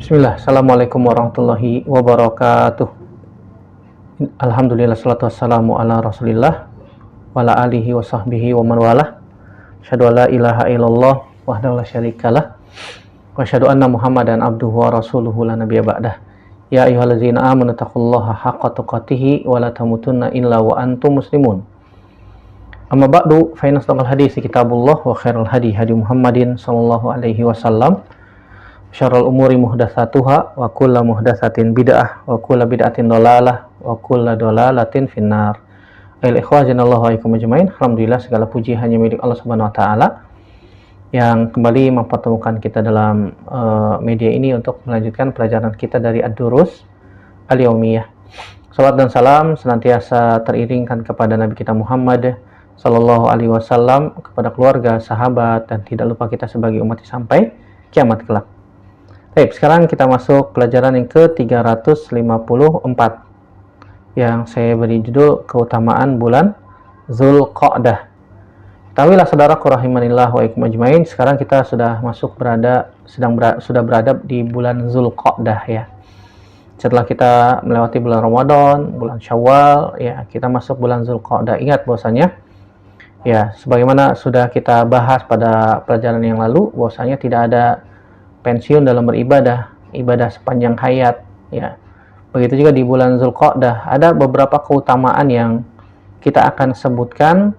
Bismillah, Assalamualaikum warahmatullahi wabarakatuh. Alhamdulillah, salatu wassalamu ala rasulillah wa ala alihi wa sahbihi wa man walah. Asyhadu an la ilaha illallah wahdahu la syarikalah wa asyhadu anna Muhammadan abduhu wa rasuluhu la nabiyya ba'dah. Ya ayyuhallazina amanu taqullaha haqqa tuqatih wa la tamutunna illa wa antum muslimun. Amma ba'du, fa inna asdaqal hadits kitabullah wa khairul hadi Muhammadin sallallahu alaihi wasallam. Syarrul umuri muhdatsatuha wa kullu muhdatsatin bid'ah wa kullu bid'atin dhalalah wa kullu dhalalatin finnar. Ikhwazanallahu wa iyyakum ajmain. Alhamdulillah, segala puji hanya milik Allah Subhanahu wa taala yang kembali mempertemukan kita dalam media ini untuk melanjutkan pelajaran kita dari Ad-Durus Al-Yaumiyah. Salawat dan salam senantiasa teriringkan kepada Nabi kita Muhammad sallallahu alaihi wasallam, kepada keluarga, sahabat, dan tidak lupa kita sebagai umat sampai kiamat kelak. Baik, sekarang kita masuk pelajaran yang ke-354 yang saya beri judul keutamaan bulan Zulqa'dah. Ketahuilah saudaraku rahimanillah wa ikum ajmain, sekarang kita sudah sudah berada di bulan Zulqa'dah ya. Setelah kita melewati bulan Ramadan, bulan Syawal ya, kita masuk bulan Zulqa'dah. Ingat bahwasanya ya, sebagaimana sudah kita bahas pada pelajaran yang lalu, bahwasanya tidak ada pensiun dalam beribadah, ibadah sepanjang hayat ya. Begitu juga di bulan Zulqa'dah ada beberapa keutamaan yang kita akan sebutkan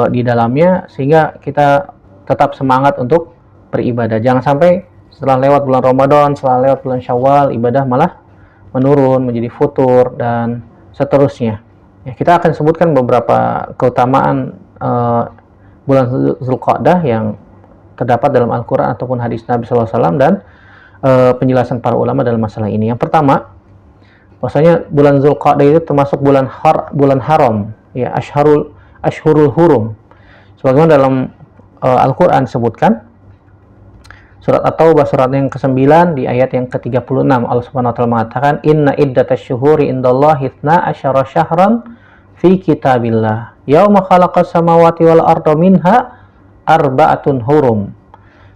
di dalamnya sehingga kita tetap semangat untuk beribadah. Jangan sampai setelah lewat bulan Ramadan, setelah lewat bulan Syawal, ibadah malah menurun menjadi futur dan seterusnya. Ya, kita akan sebutkan beberapa keutamaan bulan Zulqa'dah yang terdapat dalam Al-Quran ataupun hadis Nabi SAW dan penjelasan para ulama dalam masalah ini. Yang pertama, bahwasanya bulan Zulqa'dah itu termasuk bulan haram, ya, ashhurul hurum. Sebagaimana dalam Al-Quran disebutkan, surat At-Taubah surat yang ke-9 di ayat yang ke-36, Allah Subhanahu wa taala mengatakan, "Inna iddatasy syuhuri indallahi 12 syahran fi kitabillah, yauma khalaqas samawati wal arda minha arba'atun hurum.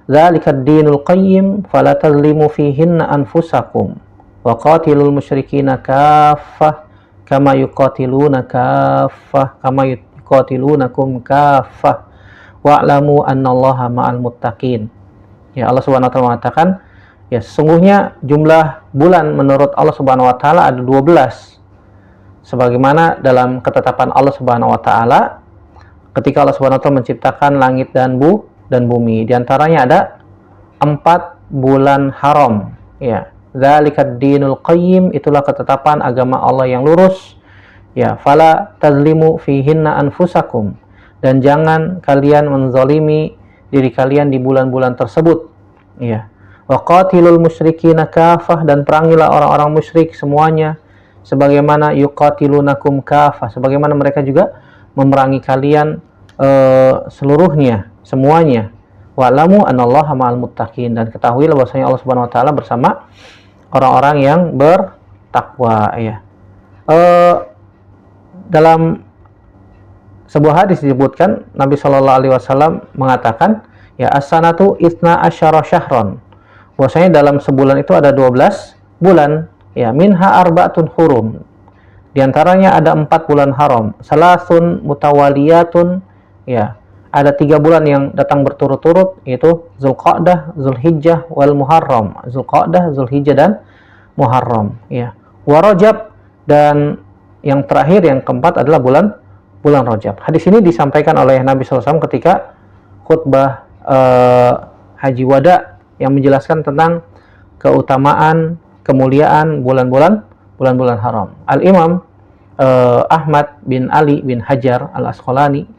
Dzalikad dinul qayyim fala tazlimu fihinna anfusakum wa qatilul musyrikina kaffah kama yuqatilunakum kaffah wa'lamu annallaha ma'al muttaqin." Ya, Allah Subhanahu wa taala mengatakan, ya, sesungguhnya jumlah bulan menurut Allah Subhanahu wa taala ada 12. Sebagaimana dalam ketetapan Allah Subhanahu wa taala ketika Allah Subhanahu wa taala menciptakan langit dan bumi, di antaranya ada 4 bulan haram ya. Dzalikad dinul qayyim, itulah ketetapan agama Allah yang lurus ya. Fala tazlimu fihinna anfusakum, dan jangan kalian menzalimi diri kalian di bulan-bulan tersebut ya. Wa qatilul musyrikina kafah, dan perangilah orang-orang musyrik semuanya sebagaimana yuqatilunakum kafah, sebagaimana mereka juga memerangi kalian seluruhnya, semuanya. Wa'lamu anallaha ma'al muttaqin, dan ketahuilah bahwasanya Allah Subhanahu wa taala bersama orang-orang yang bertakwa ya. Dalam sebuah hadis disebutkan Nabi sallallahu alaihi wasallam mengatakan, ya, as-sanatu 12 syahron. Bahwasanya dalam sebulan itu ada 12 bulan ya, minha arba'atun hurum. Di antaranya ada 4 bulan haram. Salasun mutawaliyatun, ya, ada 3 bulan yang datang berturut-turut, yaitu Zulqa'dah, Zulhijjah, wal Muharram. Zulqa'dah, Zulhijjah, dan Muharram ya. Wa Rajab, dan yang terakhir yang keempat adalah bulan Rajab. Hadis ini disampaikan oleh Nabi SAW ketika khutbah Haji Wada yang menjelaskan tentang keutamaan, kemuliaan bulan-bulan haram. Al-Imam Ahmad bin Ali bin Hajar Al-Asqalani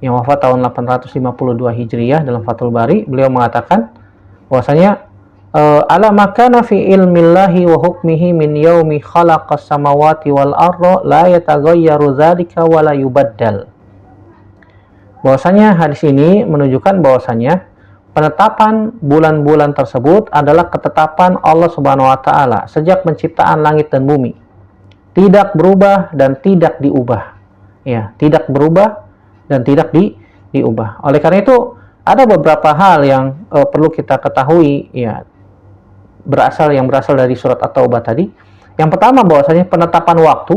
yang wafat tahun 852 Hijriyah, dalam Fathul Bari beliau mengatakan bahwasanya ala makana fi ilmillahi wa hukmihi min yaumi khalaqas samawati wal arda la yataghayyaru dzalika wa la yubaddal. Bahwasanya hadis ini menunjukkan bahwasanya penetapan bulan-bulan tersebut adalah ketetapan Allah Subhanahu wa taala sejak penciptaan langit dan bumi. Tidak berubah dan tidak diubah. Ya, tidak berubah dan tidak diubah. Oleh karena itu ada beberapa hal yang perlu kita ketahui ya. berasal dari surat At-Taubah tadi. Yang pertama bahwasanya penetapan waktu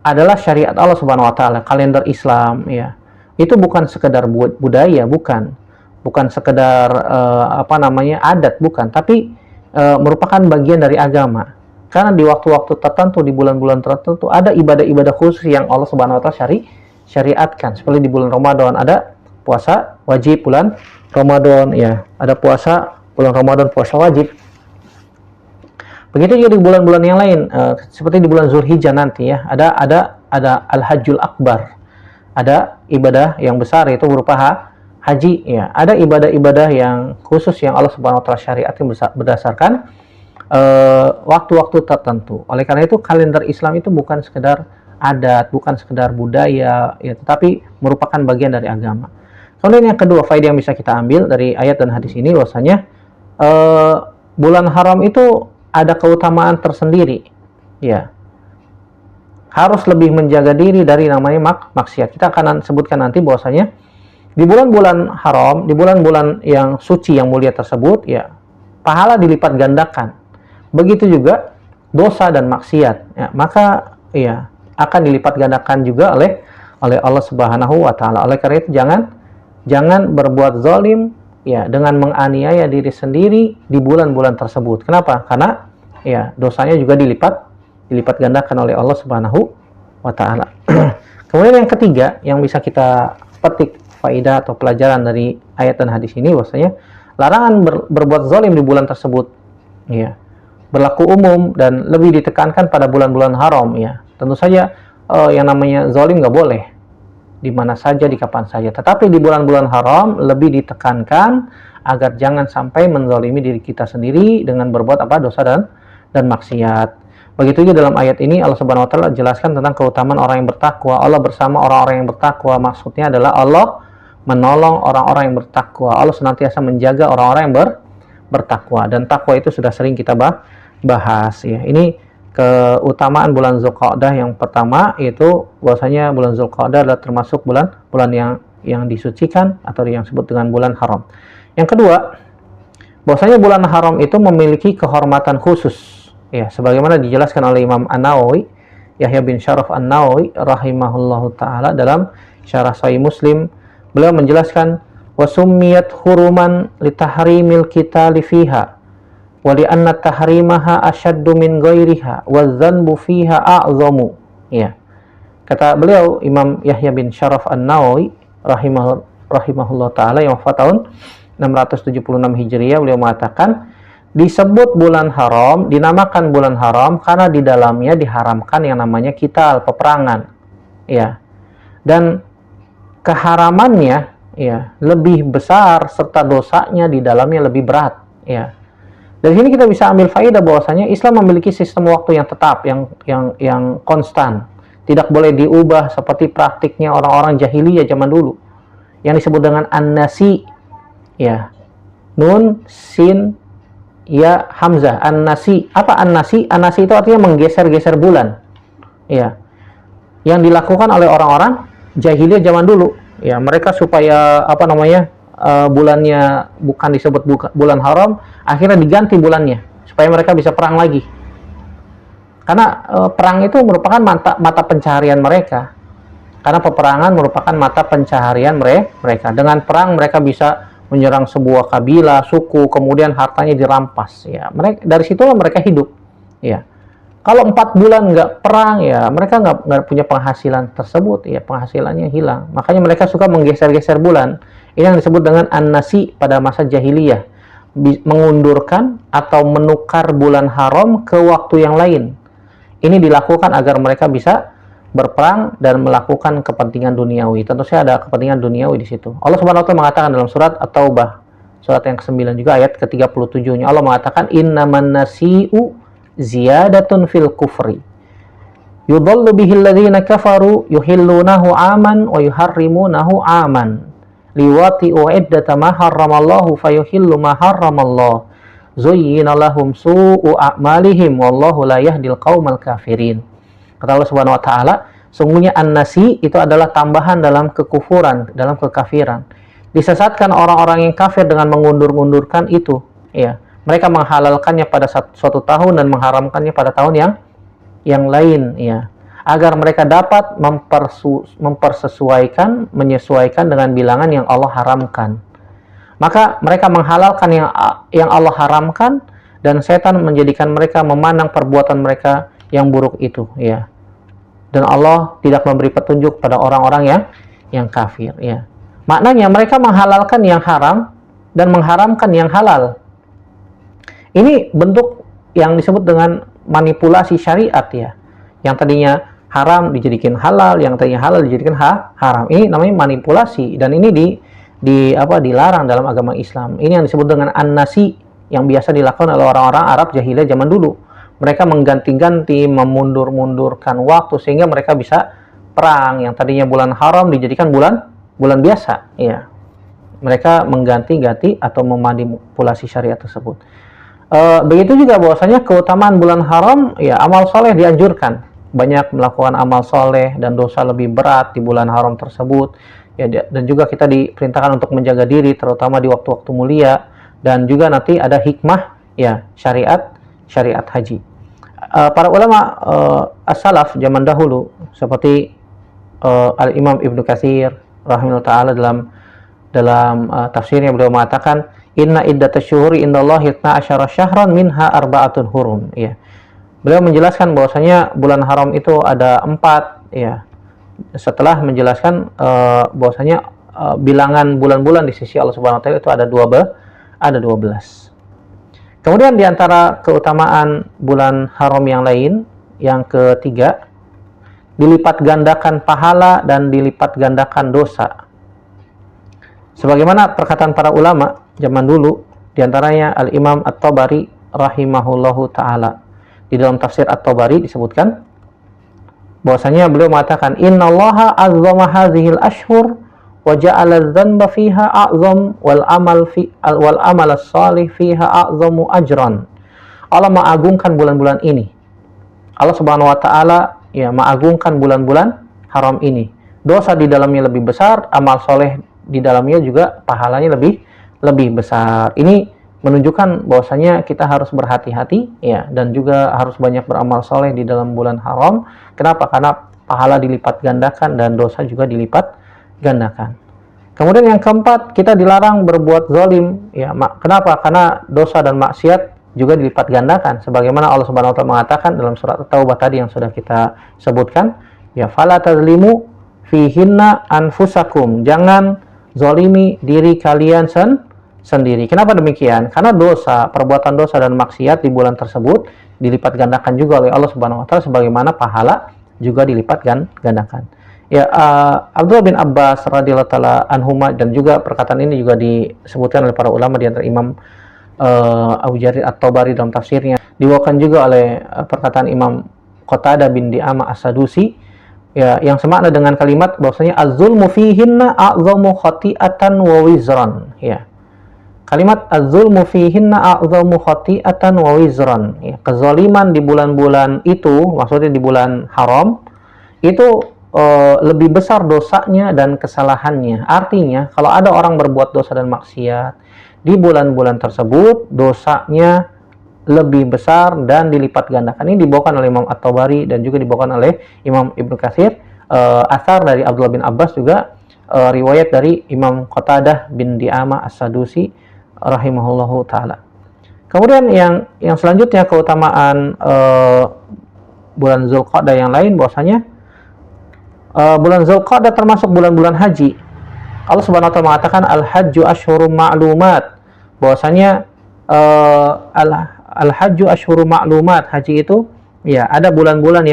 adalah syariat Allah Subhanahu wa taala, kalender Islam ya. Itu bukan sekedar budaya, bukan sekedar adat, bukan, tapi merupakan bagian dari agama. Karena di waktu-waktu tertentu, di bulan-bulan tertentu ada ibadah-ibadah khusus yang Allah Subhanahu wa taala syariatkan. Seperti di bulan Ramadan ada puasa wajib bulan Ramadan ya, ada puasa bulan Ramadan, puasa wajib. Begitu juga di bulan-bulan yang lain, seperti di bulan Zulhijjah nanti ya, ada Al-Hajjul Akbar. Ada ibadah yang besar, itu berupa haji ya. Ada ibadah-ibadah yang khusus yang Allah Subhanahu wa taala syariatkan berdasarkan waktu-waktu tertentu. Oleh karena itu kalender Islam itu bukan sekedar adat, bukan sekedar budaya ya, tetapi merupakan bagian dari agama. Kemudian yang kedua, faedah yang bisa kita ambil dari ayat dan hadis ini bahwasanya bulan haram itu ada keutamaan tersendiri ya. Harus lebih menjaga diri dari namanya maksiat. Kita akan sebutkan nanti bahwasanya di bulan-bulan haram, di bulan-bulan yang suci yang mulia tersebut ya, pahala dilipat gandakan. Begitu juga dosa dan maksiat ya, maka ya akan dilipat gandakan juga oleh Allah Subhanahu wa taala. Oleh karena itu jangan berbuat zalim ya dengan menganiaya diri sendiri di bulan-bulan tersebut. Kenapa? Karena ya dosanya juga dilipat gandakan oleh Allah Subhanahu wa taala. Kemudian yang ketiga yang bisa kita petik faedah atau pelajaran dari ayat dan hadis ini bahwasanya larangan berbuat zalim di bulan tersebut ya, berlaku umum dan lebih ditekankan pada bulan-bulan haram ya. Tentu saja yang namanya zalim nggak boleh di mana saja, di kapan saja, tetapi di bulan-bulan haram lebih ditekankan agar jangan sampai menzalimi diri kita sendiri dengan berbuat dosa dan maksiat. Begitu juga dalam ayat ini Allah Subhanahu wa taala jelaskan tentang keutamaan orang yang bertakwa. Allah bersama orang-orang yang bertakwa, maksudnya adalah Allah menolong orang-orang yang bertakwa. Allah senantiasa menjaga orang-orang yang bertakwa, dan takwa itu sudah sering kita bahas ya. Ini keutamaan bulan Zulqa'dah yang pertama, yaitu bahwasanya bulan Zulqa'dah adalah termasuk bulan yang disucikan atau yang disebut dengan bulan haram. Yang kedua, bahwasanya bulan haram itu memiliki kehormatan khusus ya, sebagaimana dijelaskan oleh Imam An-Nawawi, Yahya bin Syaraf An-Nawawi rahimahullahu taala dalam Syarah Sahih Muslim. Beliau menjelaskan wasummiyat huruman litahrimil qitali fiha wa li anna tahrimaha ashaddu min ghairiha wa dzanbu fiha a'zamu ya. Kata beliau Imam Yahya bin Syaraf An-Nawawi rahimahullah taala yang wafat tahun 676 Hijriah, beliau mengatakan disebut bulan haram, dinamakan bulan haram karena di dalamnya diharamkan yang namanya qital, peperangan ya. Dan keharamannya ya lebih besar serta dosanya di dalamnya lebih berat ya. Dari sini kita bisa ambil faedah bahwasanya Islam memiliki sistem waktu yang tetap, yang konstan, tidak boleh diubah seperti praktiknya orang-orang jahiliyah zaman dulu yang disebut dengan an-nasi ya, nun sin ya hamzah, an-nasi. Apa an-nasi? An-nasi itu artinya menggeser-geser bulan ya, yang dilakukan oleh orang-orang jahiliyah zaman dulu ya. Mereka supaya bulannya bukan disebut bulan haram, akhirnya diganti bulannya supaya mereka bisa perang lagi, karena perang itu merupakan mata pencaharian mereka, karena peperangan merupakan mata pencaharian mereka. Dengan perang mereka bisa menyerang sebuah kabilah, suku, kemudian hartanya dirampas ya. Dari situlah mereka hidup ya. Kalau 4 bulan nggak perang ya, mereka nggak punya penghasilan tersebut ya, penghasilannya hilang. Makanya mereka suka menggeser-geser bulan. Ini yang disebut dengan an-nasi pada masa jahiliyah, mengundurkan atau menukar bulan haram ke waktu yang lain. Ini dilakukan agar mereka bisa berperang dan melakukan kepentingan duniawi. Tentu saja ada kepentingan duniawi di situ. Allah Subhanahu wa taala mengatakan dalam surat At-Taubah, surat yang ke-9 juga ayat ke-37-nya, Allah mengatakan innaman nasi'u ziyadatun fil kufri yudhallu bihil ladzina kafaru yuhillunahu aman wa yuharrimunahu aman liwati'u iddata ma harramallahu fayuhillu ma harramallahu zuyyina lahum su'u a'malihim wallahu la yahdil qaumal kafirin. Kata Allah Subhanahu wa taala, sungguhnya an-nasi itu adalah tambahan dalam kekufuran, dalam kekafiran. Disesatkan orang-orang yang kafir dengan mengundur-undurkan itu ya, mereka menghalalkannya pada suatu tahun dan mengharamkannya pada tahun yang lain, ya, agar mereka dapat menyesuaikan dengan bilangan yang Allah haramkan. Maka mereka menghalalkan yang Allah haramkan, dan setan menjadikan mereka memandang perbuatan mereka yang buruk itu, ya. Dan Allah tidak memberi petunjuk pada orang-orang yang kafir, ya. Maknanya mereka menghalalkan yang haram dan mengharamkan yang halal. Ini bentuk yang disebut dengan manipulasi syariat, ya. Yang tadinya haram dijadikan halal, yang tadinya halal dijadikan haram. Ini namanya manipulasi, dan ini dilarang dalam agama Islam. Ini yang disebut dengan an-nasi, yang biasa dilakukan oleh orang-orang Arab jahiliyah zaman dulu. Mereka mengganti-ganti, memundur-mundurkan waktu sehingga mereka bisa perang. Yang tadinya bulan haram dijadikan bulan biasa, ya. Mereka mengganti-ganti atau memanipulasi syariat tersebut. Begitu juga bahwasanya keutamaan bulan haram, ya, amal soleh dianjurkan. Banyak melakukan amal soleh dan dosa lebih berat di bulan haram tersebut, ya, dan juga kita diperintahkan untuk menjaga diri terutama di waktu-waktu mulia, dan juga nanti ada hikmah, ya, syariat haji. Para ulama as-salaf zaman dahulu seperti Al-Imam Ibnu Katsir rahimahullah taala dalam tafsirnya, beliau mengatakan inna iddatash syuhuri indallahi 12 syahran minha arba'atun hurum, ya. Beliau menjelaskan bahwasanya bulan haram itu ada 4, ya. Setelah menjelaskan bahwasanya bilangan bulan-bulan di sisi Allah Subhanahu wa taala itu ada 12. Kemudian di antara keutamaan bulan haram yang lain, yang ketiga, dilipat gandakan pahala dan dilipat gandakan dosa. Sebagaimana perkataan para ulama zaman dulu, di antaranya Al-Imam At-Tabari rahimahullahu taala. Di dalam tafsir At-Tabari disebutkan bahwasanya beliau mengatakan innallaha azzama hadhil ashhur wa ja'ala adz-dzanba fiha a'zam wal amal as-salih fiha a'zamu ajran. Allah mengagungkan bulan-bulan ini. Allah Subhanahu wa taala, ya, mengagungkan bulan-bulan haram ini. Dosa di dalamnya lebih besar, amal soleh di dalamnya juga pahalanya lebih besar. Ini menunjukkan bahwasanya kita harus berhati-hati, ya, dan juga harus banyak beramal soleh di dalam bulan haram. Kenapa? Karena pahala dilipat gandakan dan dosa juga dilipat gandakan. Kemudian yang keempat, kita dilarang berbuat zalim, ya. Kenapa? Karena dosa dan maksiat juga dilipat gandakan. Sebagaimana Allah Subhanahu wa taala mengatakan dalam surat At-Taubah tadi yang sudah kita sebutkan, ya, fala tazlimu fihinna anfusakum. Jangan zalimi diri kalian sendiri. Kenapa demikian? Karena perbuatan dosa dan maksiat di bulan tersebut dilipat gandakan juga oleh Allah Subhanahu wa taala, sebagaimana pahala juga dilipat gandakan. Ya, Abdullah bin Abbas radhiyallahu taala anhuma, dan juga perkataan ini juga disebutkan oleh para ulama di antara Imam Abu Jarir At-Tabari dalam tafsirnya. Diwakilkan juga oleh perkataan Imam Qatadah bin Di'amah As-Sadusi, ya, yang semakna dengan kalimat bahwasanya az-zulmu fihinna a'zamu khati'atan wa wizran, ya. Kalimat az-zulmu fihinna a'zamu khati'atan wa wizran, ya. Kezaliman di bulan-bulan itu, maksudnya di bulan haram, itu lebih besar dosanya dan kesalahannya. Artinya, kalau ada orang berbuat dosa dan maksiat di bulan-bulan tersebut, dosanya lebih besar dan dilipat gandakan. Ini dibawakan oleh Imam At-Tabari dan juga dibawakan oleh Imam Ibnu Katsir. Asar dari Abdullah bin Abbas, juga riwayat dari Imam Qatadah bin Di'amah As-Sadusi rahimahullahu taala. Kemudian yang selanjutnya keutamaan bulan Zulqa'dah yang lain, bahwasanya bulan Zulqa'dah termasuk bulan-bulan haji. Allah Subhanahu wa taala mengatakan al-hajju asyhurum ma'lumat, bahwasanya al-hajju asyhurum ma'lumat, haji itu, ya, ada bulan-bulan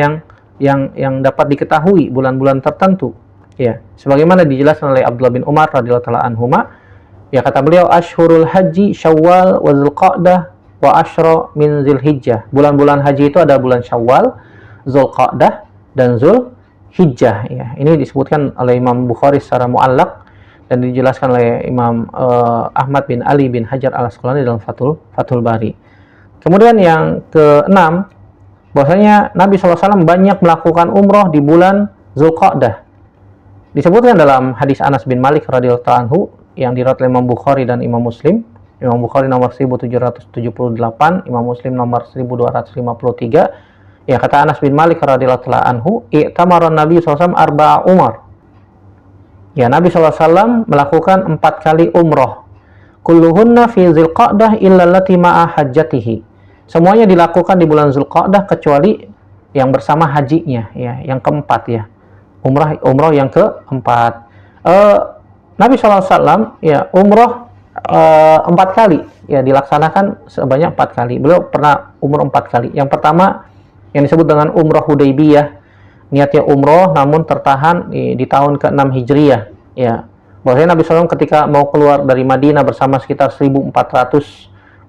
yang dapat diketahui, bulan-bulan tertentu, ya, sebagaimana dijelaskan oleh Abdullah bin Umar radhiyallahu taala anhuma. Ya, kata beliau, asyhurul haji Syawal wa Zulqa'dah wa asyra min Zulhijjah. Bulan-bulan haji itu ada bulan Syawal, Zulqa'dah, dan Zulhijjah, ya. Ini disebutkan oleh Imam Bukhari secara mu'allaq dan dijelaskan oleh Imam Ahmad bin Ali bin Hajar Al-Asqalani dalam Fathul Bari. Kemudian yang keenam, bahwasanya Nabi SAW banyak melakukan umroh di bulan Zulqa'dah. Disebutkan dalam hadis Anas bin Malik radhiyallahu anhu yang diriwayatkan oleh Imam Bukhari dan Imam Muslim, Imam Bukhari nomor 1778, Imam Muslim nomor 1253. Ya, kata Anas bin Malik radhiyallahu anhu, i'tamara Nabi SAW arba'a umar. Ya, Nabi SAW melakukan 4 kali umroh. Kulluhunna fi Dzulqa'dah illa allati ma'a hajjatihi. Semuanya dilakukan di bulan Dzulqa'dah kecuali yang bersama hajinya, ya, yang keempat ya. Umroh yang keempat. Nabi SAW ya umroh 4 kali ya, dilaksanakan sebanyak 4 kali. Beliau pernah umroh 4 kali. Yang pertama yang disebut dengan umroh Hudaybiyah, niatnya umroh namun tertahan di tahun ke-6 Hijriah ya. Bahwasanya Nabi SAW ketika mau keluar dari Madinah bersama sekitar 1.400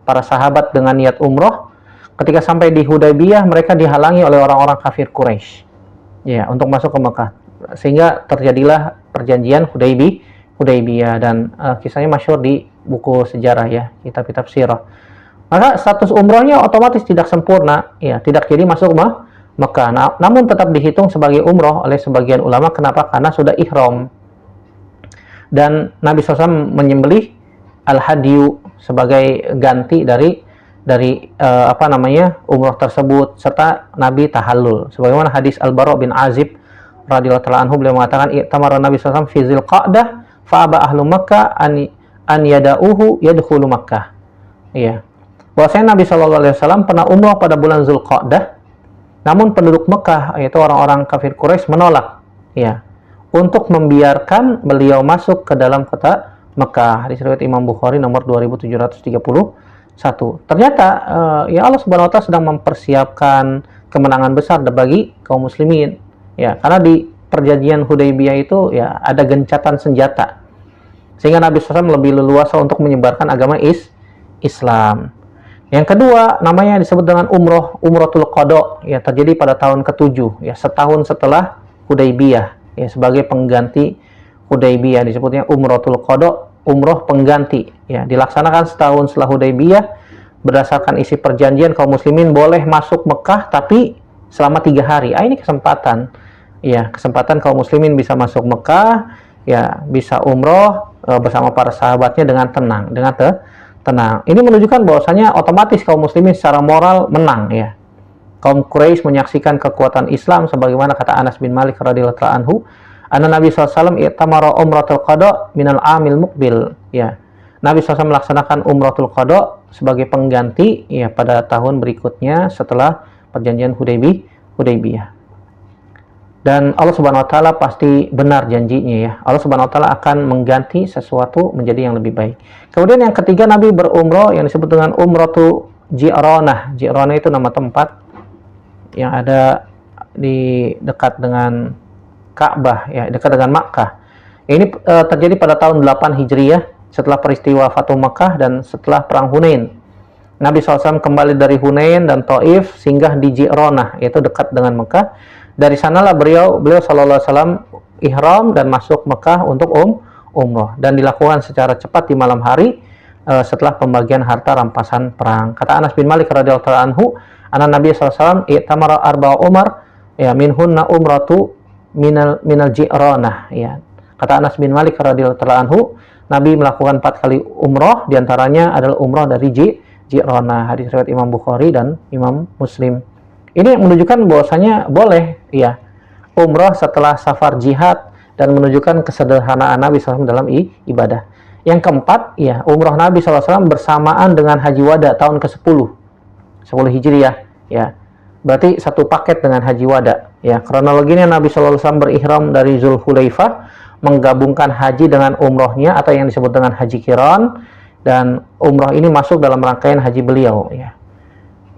para sahabat dengan niat umroh, ketika sampai di Hudaybiyah mereka dihalangi oleh orang-orang kafir Quraisy ya untuk masuk ke Mekah, sehingga terjadilah perjanjian Hudaybiyah dan kisahnya masyhur di buku sejarah ya, kitab-kitab sirah. Maka status umrohnya otomatis tidak sempurna ya, tidak jadi masuk Mekah. Namun tetap dihitung sebagai umroh oleh sebagian ulama. Kenapa? Karena sudah ihram. Dan Nabi SAW menyembelih al-hadiyu sebagai ganti dari umroh tersebut, serta Nabi tahallul. Sebagaimana hadis Al-Bara bin Azib radhiyallahu anhu, beliau mengatakan, i'tamara Nabi SAW fi Dzulqa'dah fa aba ahlu Makkah an yada'uhu yadkhulu Makkah. Iya. Bahwasanya Nabi SAW pernah umroh pada bulan Dzulqa'dah, namun penduduk Mekah, yaitu orang-orang kafir Quraisy, menolak ya untuk membiarkan beliau masuk ke dalam kota Mekah. Hadis riwayat Imam Bukhari nomor 2731. Ternyata ya Allah Subhanahu wa taala sedang mempersiapkan kemenangan besar bagi kaum muslimin ya, karena di perjanjian Hudaybiyah itu ya ada gencatan senjata, sehingga Nabi SAW lebih leluasa untuk menyebarkan agama Islam. Yang kedua namanya disebut dengan Umratul Qada ya, terjadi pada tahun ke-7 ya, setahun setelah Hudaybiyah ya, sebagai pengganti Hudaybiyah disebutnya Umratul Qada, umroh pengganti ya, dilaksanakan setahun setelah Hudaybiyah. Berdasarkan isi perjanjian, kaum muslimin boleh masuk Mekah tapi selama 3 hari. Ini kesempatan ya, kesempatan kaum muslimin bisa masuk Mekah ya, bisa umroh bersama para sahabatnya dengan tenang, tenang. Ini menunjukkan bahwasanya otomatis kaum muslimin secara moral menang ya. Kaum Quraisy menyaksikan kekuatan Islam, sebagaimana kata Anas bin Malik radhiyallahu anhu, anna Nabi SAW i'tamara umratul qada minal amil muqbil ya. Nabi SAW melaksanakan umratul qada sebagai pengganti ya pada tahun berikutnya setelah perjanjian Hudaybiyah. Dan Allah Subhanahu wa taala pasti benar janjinya ya. Allah Subhanahu wa taala akan mengganti sesuatu menjadi yang lebih baik. Kemudian yang ketiga, Nabi berumrah yang disebut dengan Umratu Ji'ranah. Ji'ranah itu nama tempat yang ada di dekat dengan Ka'bah ya, dekat dengan Makkah. Ini terjadi pada tahun 8 Hijriah setelah peristiwa Fatuh Makkah dan setelah perang Hunain. Nabi SAW kembali dari Hunain dan Taif, singgah di Ji'ranah, yaitu dekat dengan Mekah. Dari sanalah beliau sallallahu alaihi wasallam ihram dan masuk Mekah untuk umrah, dan dilakukan secara cepat di malam hari setelah pembagian harta rampasan perang. Kata Anas bin Malik radhiyallahu anhu, anna Nabi sallallahu alaihi wasallam i'tamara arba'a umar ya, minhunna umratu minal Ji'ranah ya. Kata Anas bin Malik radhiyallahu anhu, Nabi melakukan 4 kali umrah, diantaranya adalah umrah dari Ji'ranah. Hadis riwayat Imam Bukhari dan Imam Muslim. Ini menunjukkan bahwasanya boleh ya umrah setelah safar jihad dan menunjukkan kesederhanaan Nabi SAW dalam ibadah. Yang keempat ya, umrah Nabi SAW bersamaan dengan Haji Wada tahun ke-10 Hijriah ya. Berarti satu paket dengan Haji Wada ya. Kronologinya Nabi SAW berihram dari Zulhulaifah, menggabungkan haji dengan umrohnya atau yang disebut dengan haji qiran, dan umroh ini masuk dalam rangkaian haji beliau ya.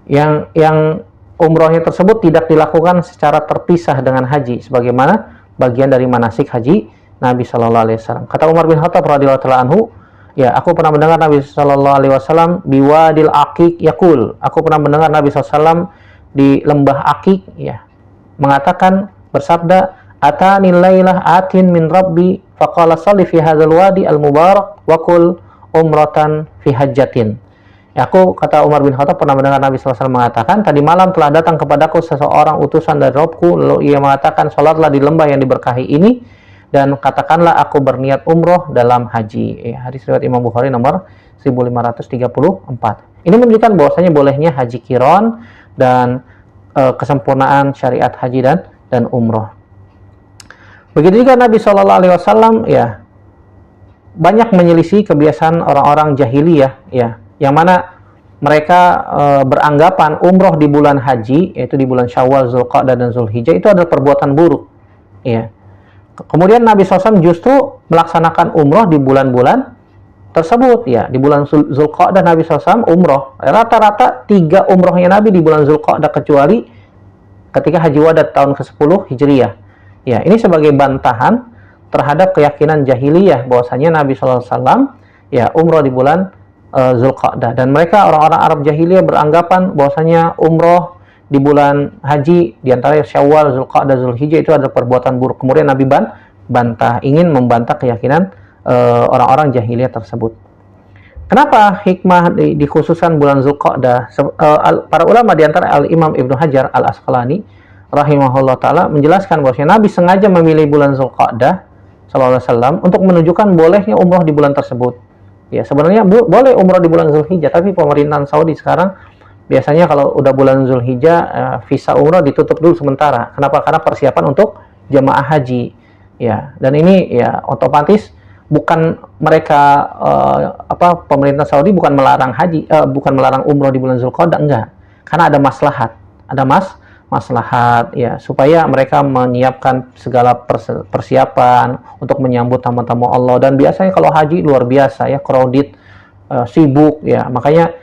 Yang umrohnya tersebut tidak dilakukan secara terpisah dengan haji, sebagaimana bagian dari manasik haji Nabi Shallallahu Alaihi Wasallam. Kata Umar bin Khattab radhiyallahu anhu, ya, aku pernah mendengar Nabi Shallallahu Alaihi Wasallam biwadil Aqiq yakul. Aku pernah mendengar Nabi SAW di lembah Aqiq ya mengatakan, bersabda, atani lailah atin min rabbi faqala salli fi hadzal wadi al mubarak wa qul umratan fi hajjatin. Ya, aku, kata Umar bin Khattab, pernah mendengar Nabi SAW mengatakan, tadi malam telah datang kepadaku seseorang utusan dari Robku, lalu ia mengatakan, sholatlah di lembah yang diberkahi ini, dan katakanlah aku berniat umroh dalam haji. Hadis riwayat Imam Bukhari nomor 1534. Ini menunjukkan bahwasanya bolehnya haji qiron dan kesempurnaan syariat haji dan umroh. Begitu juga Nabi Shallallahu Alaihi Wasallam ya banyak menyelisih kebiasaan orang-orang jahiliyah ya, yang mana mereka beranggapan umroh di bulan haji, yaitu di bulan Syawal, Zulqa'dah dan Zulhijjah, itu adalah perbuatan buruk ya. Kemudian Nabi SAW justru melaksanakan umroh di bulan-bulan tersebut ya. Di bulan Zulqa'dah Nabi SAW umroh. Rata-rata 3 umrohnya Nabi di bulan Zulqa'dah, kecuali ketika Haji Wada tahun ke-10 Hijriyah. Ya, ini sebagai bantahan terhadap keyakinan jahiliyah bahwasanya Nabi SAW ya umroh di bulan Zulqa'dah, dan mereka orang-orang Arab jahiliyah beranggapan bahwasanya umroh di bulan haji di antara Syawal, Zulqa'dah, Zulhijjah itu adalah perbuatan buruk. Kemudian Nabi bantah, ingin membantah keyakinan orang-orang jahiliyah tersebut. Kenapa hikmah dikhususkan bulan Zulqa'dah? Para ulama di antara Al-Imam Ibnu Hajar Al-Asqalani rahimahullah taala menjelaskan bahwa Nabi sengaja memilih bulan Zulqa'dah sallallahu alaihi wasallam untuk menunjukkan bolehnya umroh di bulan tersebut. Ya, sebenarnya boleh umroh di bulan Zulhijjah, tapi pemerintahan Saudi sekarang biasanya kalau udah bulan Zulhijjah visa umroh ditutup dulu sementara. Kenapa? Karena persiapan untuk jamaah haji. Ya, dan ini ya otomatis bukan mereka pemerintah Saudi bukan melarang haji, bukan melarang umroh di bulan Zulqa'dah, enggak. Karena ada maslahat. Maslahat ya, supaya mereka menyiapkan segala persiapan untuk menyambut tamu-tamu Allah. Dan biasanya kalau haji luar biasa ya, crowded, sibuk ya. Makanya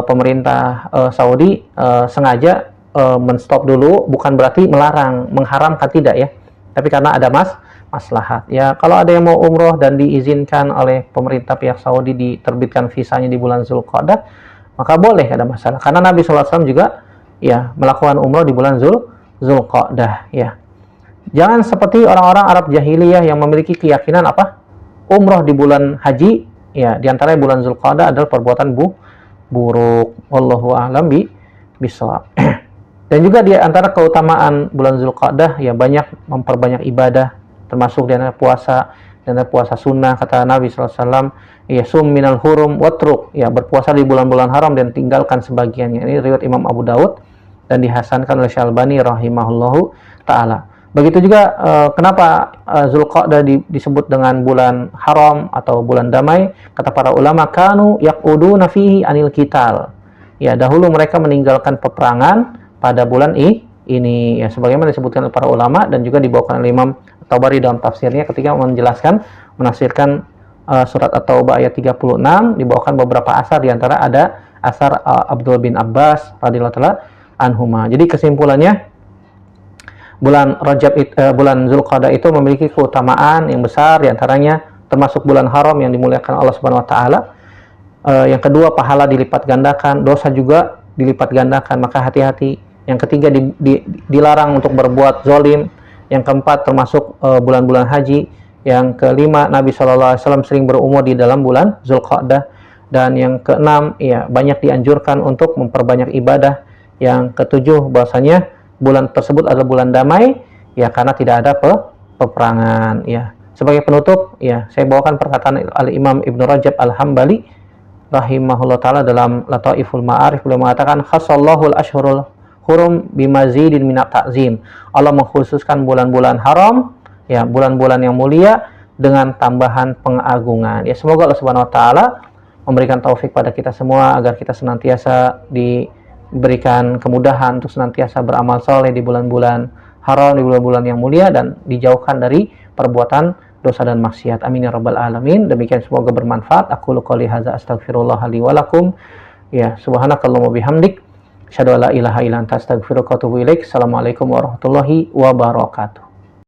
pemerintah Saudi sengaja menstop dulu, bukan berarti melarang, mengharamkan, tidak ya. Tapi karena ada maslahat. Ya, kalau ada yang mau umroh dan diizinkan oleh pemerintah pihak Saudi diterbitkan visanya di bulan Zulqa'dah, maka boleh, ada masalah. Karena Nabi SAW juga ya melakukan umroh di bulan Zulqa'dah ya. Jangan seperti orang-orang Arab jahiliyah yang memiliki keyakinan umroh di bulan haji ya, di antaranya bulan Zulqa'dah adalah perbuatan buruk. Wallahu a'lam bishawab. Dan juga di antara keutamaan bulan Zulqa'dah ya, banyak memperbanyak ibadah, termasuk di antara puasa sunnah. Kata Nabi SAW, ya sum minal hurum watruk, ya berpuasa di bulan-bulan haram dan tinggalkan sebagiannya. Ini riwayat Imam Abu Daud dan dihasankan oleh Syalbani rahimahullahu ta'ala. Begitu juga kenapa Zulqa'dah disebut dengan bulan haram atau bulan damai? Kata para ulama, kanu yaquduna fihi anil qital. Ya, dahulu mereka meninggalkan peperangan pada bulan ini ya, sebagaimana disebutkan oleh para ulama dan juga dibawakan oleh Imam Tabari dalam tafsirnya ketika menafsirkan surat At-Taubah ayat 36, dibawakan beberapa asar, di antara ada asar Abdul bin Abbas radhiyallahu ta'ala anhuma. Jadi kesimpulannya, bulan Zulqa'dah itu memiliki keutamaan yang besar, di antaranya termasuk bulan haram yang dimuliakan Allah Subhanahu wa taala. Yang kedua, pahala dilipat gandakan, dosa juga dilipat gandakan, maka hati-hati. Yang ketiga, dilarang untuk berbuat zalim. Yang keempat, termasuk bulan-bulan haji. Yang kelima, Nabi SAW sering berumrah di dalam bulan Zulqa'dah. Dan yang keenam, ya banyak dianjurkan untuk memperbanyak ibadah. Yang ketujuh, bahwasanya bulan tersebut adalah bulan damai ya, karena tidak ada peperangan ya. Sebagai penutup ya, saya bawakan perkataan Al-Imam Ibnu Rajab Al-Hambali rahimahullah taala dalam Lataiful Ma'arif. Beliau mengatakan, khasallahu al-ashhurul hurum bimazidin minat ta'zim. Allah mengkhususkan bulan-bulan haram ya, bulan-bulan yang mulia dengan tambahan pengagungan. Ya, semoga Allah Subhanahu wa taala memberikan taufik pada kita semua agar kita senantiasa diberikan kemudahan untuk senantiasa beramal soleh di bulan-bulan haram, di bulan-bulan yang mulia, dan dijauhkan dari perbuatan dosa dan maksiat. Amin ya rabbal alamin. Demikian, semoga bermanfaat. Aku qouli hadza astaghfirullah li wa lakum. Ya, subhanakallahumma bihamdik, asyhadu an la ilaha illa anta astaghfiruka wa atubu ilaik. Assalamualaikum warahmatullahi wabarakatuh.